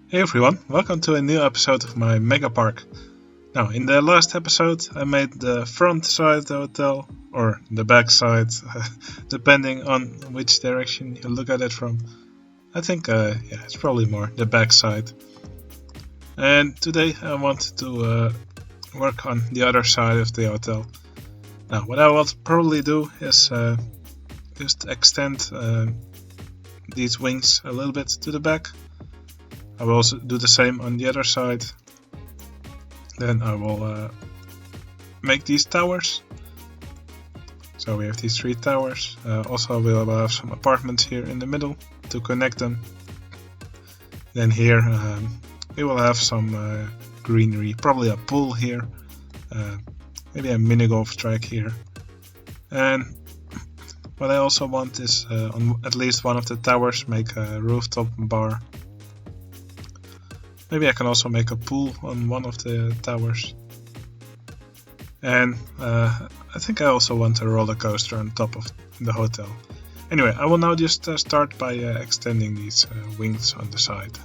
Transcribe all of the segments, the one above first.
Hey everyone, welcome to a new episode of my Megapark. Now, in the last episode, I made the front side of the hotel, or the back side, depending on which direction you look at it from. I think, it's probably more the back side. And today I want to work on the other side of the hotel. Now, what I will probably do is just extend these wings a little bit to the back. I will also do the same on the other side. Then I will make these towers. So we have these three towers. Also we will have some apartments here in the middle to connect them. Then here we will have some greenery, probably a pool here, maybe a mini golf track here. And what I also want is on at least one of the towers make a rooftop bar. Maybe I can also make a pool on one of the towers. And I think I also want a roller coaster on top of the hotel. Anyway, I will now just start by extending these wings on the side.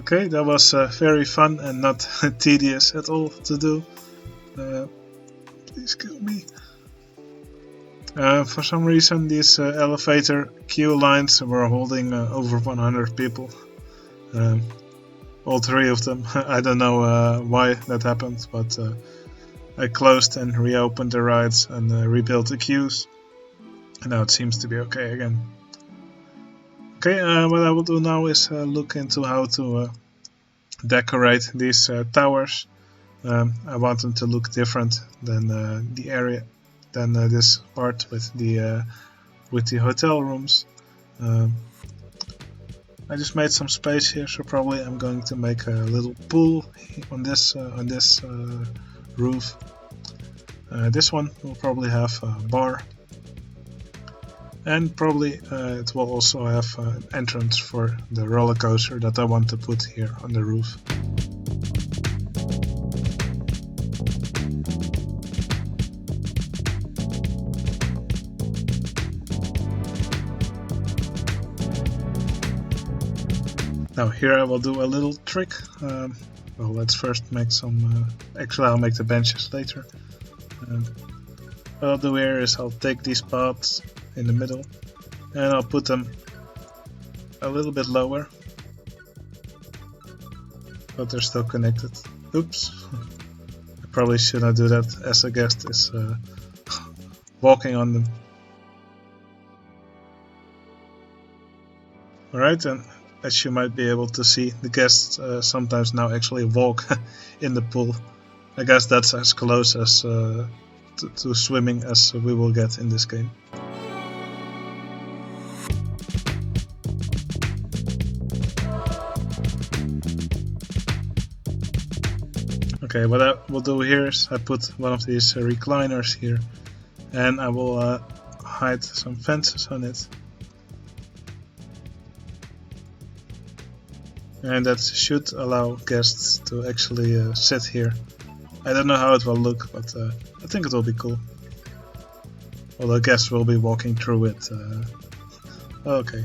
Okay, that was very fun and not tedious at all to do. Please kill me. For some reason these elevator queue lines were holding over 100 people. All three of them. I don't know why that happened, but I closed and reopened the rides and rebuilt the queues. And now it seems to be okay again. Okay, what I will do now is look into how to decorate these towers. I want them to look different than the area, than this part with the hotel rooms. I just made some space here, so probably I'm going to make a little pool on this roof. This one will probably have a bar, and probably it will also have an entrance for the roller coaster that I want to put here on the roof. Now here I will do a little trick. Well, let's first make some, actually I'll make the benches later. What I'll do here is I'll take these paths in the middle and I'll put them a little bit lower, but they're still connected. Oops, I probably should not do that as a guest is walking on them. Alright, and as you might be able to see, the guests sometimes now actually walk in the pool. I guess that's as close as to swimming as we will get in this game. Okay, what I will do here is I put one of these recliners here, and I will hide some fences on it. And that should allow guests to actually sit here. I don't know how it will look, but I think it will be cool. Although guests will be walking through it. Okay.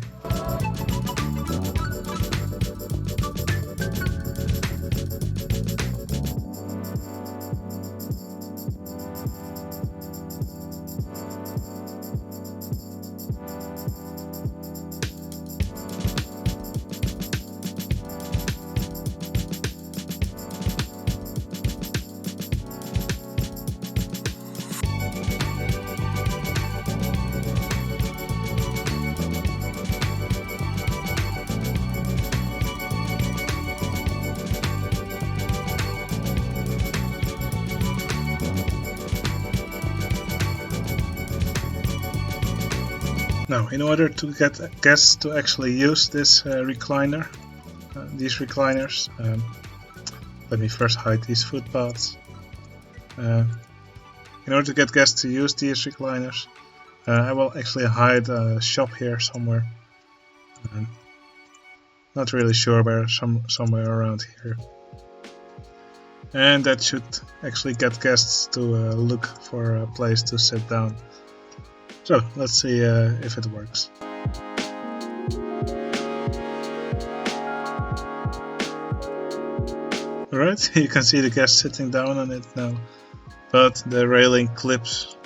Now, in order to get guests to actually use this recliner, these recliners, let me first hide these footpaths. In order to get guests to use these recliners, I will actually hide a shop here somewhere. Not really sure where, somewhere around here. And that should actually get guests to look for a place to sit down. So, let's see if it works. Alright, you can see the guest sitting down on it now, but the railing clips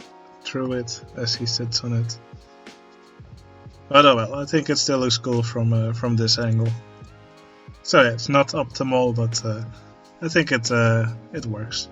through it as he sits on it. But oh well, I think it still looks cool from this angle. So yeah, it's not optimal, but I think it works.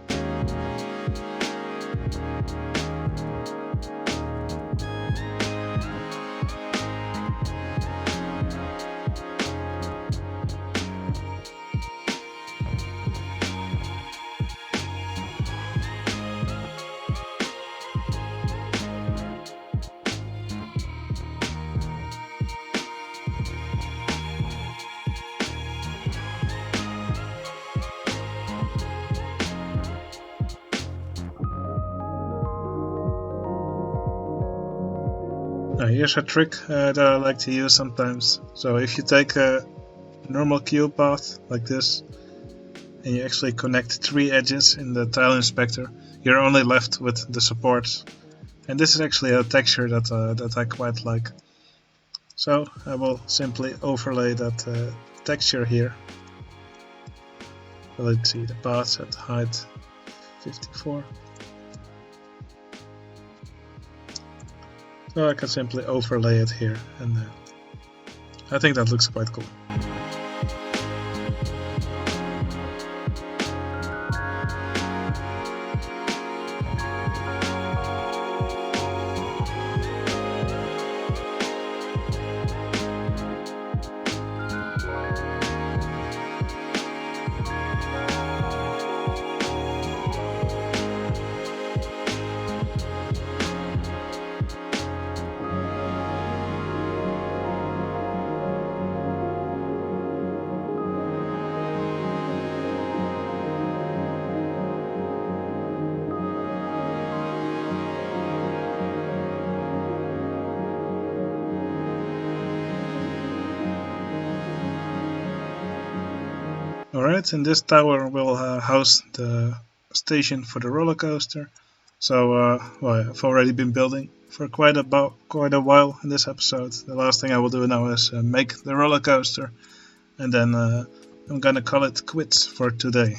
Now here's a trick that I like to use sometimes. So if you take a normal queue path like this and you actually connect 3 edges in the tile inspector, you're only left with the supports. And this is actually a texture that I quite like. So I will simply overlay that texture here So let's see, the path set height 54. So I can simply overlay it here, and I think that looks quite cool. Alright, in this tower we'll house the station for the roller coaster. So, well, I've already been building for quite a while in this episode. The last thing I will do now is make the roller coaster, and then I'm gonna call it quits for today.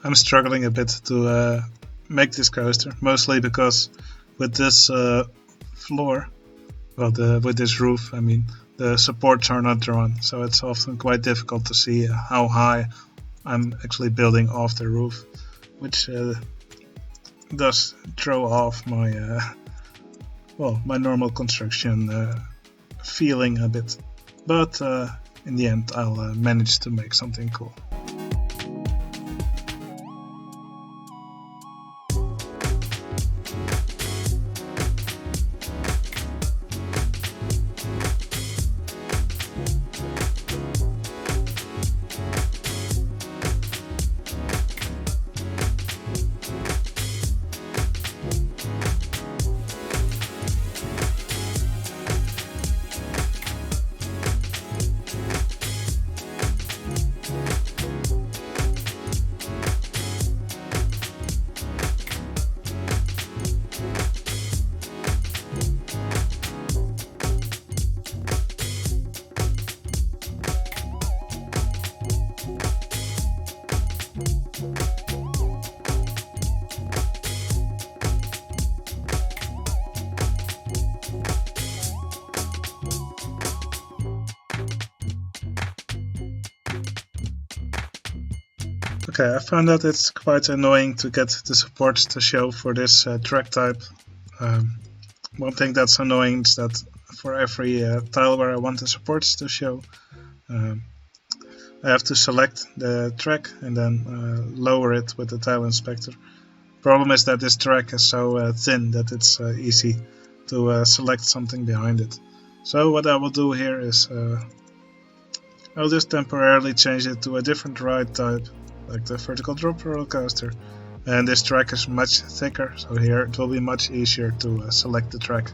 I'm struggling a bit to make this coaster, mostly because with this floor, with this roof, I mean, the supports are not drawn, so it's often quite difficult to see how high I'm actually building off the roof, which does throw off my my normal construction feeling a bit. But in the end, I'll manage to make something cool. Okay, I found out it's quite annoying to get the supports to show for this track type. One thing that's annoying is that for every tile where I want the supports to show, I have to select the track and then lower it with the tile inspector. Problem is that this track is so thin that it's easy to select something behind it. So what I will do here is I'll just temporarily change it to a different ride type, like the vertical drop roller coaster, and this track is much thicker, so here it will be much easier to select the track.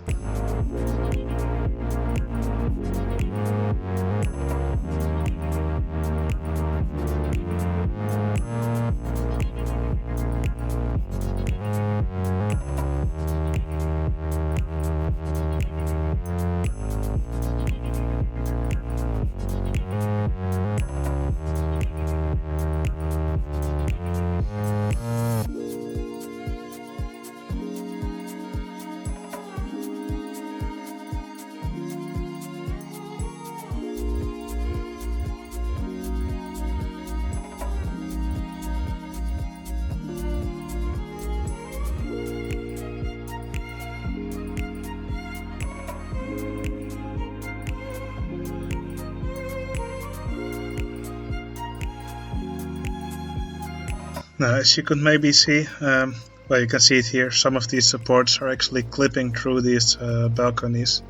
Now, as you could maybe see, well, you can see it here, some of these supports are actually clipping through these balconies.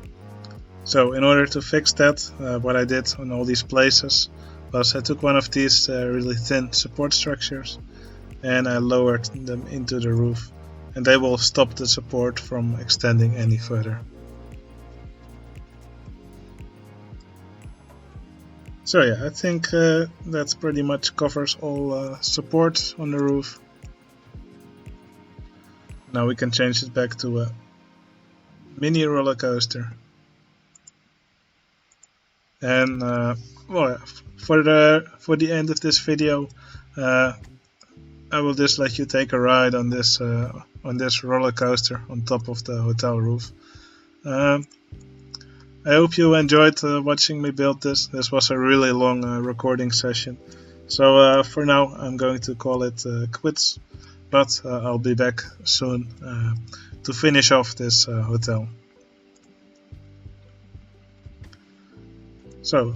So in order to fix that, what I did on all these places was I took one of these really thin support structures and I lowered them into the roof, and they will stop the support from extending any further. So yeah, I think that pretty much covers all support on the roof. Now we can change it back to a mini roller coaster. And well, for the end of this video, I will just let you take a ride on this roller coaster on top of the hotel roof. I hope you enjoyed watching me build this. This was a really long recording session, so for now I'm going to call it quits. But I'll be back soon to finish off this hotel. So,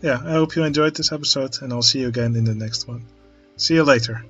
yeah, I hope you enjoyed this episode, and I'll see you again in the next one. See you later.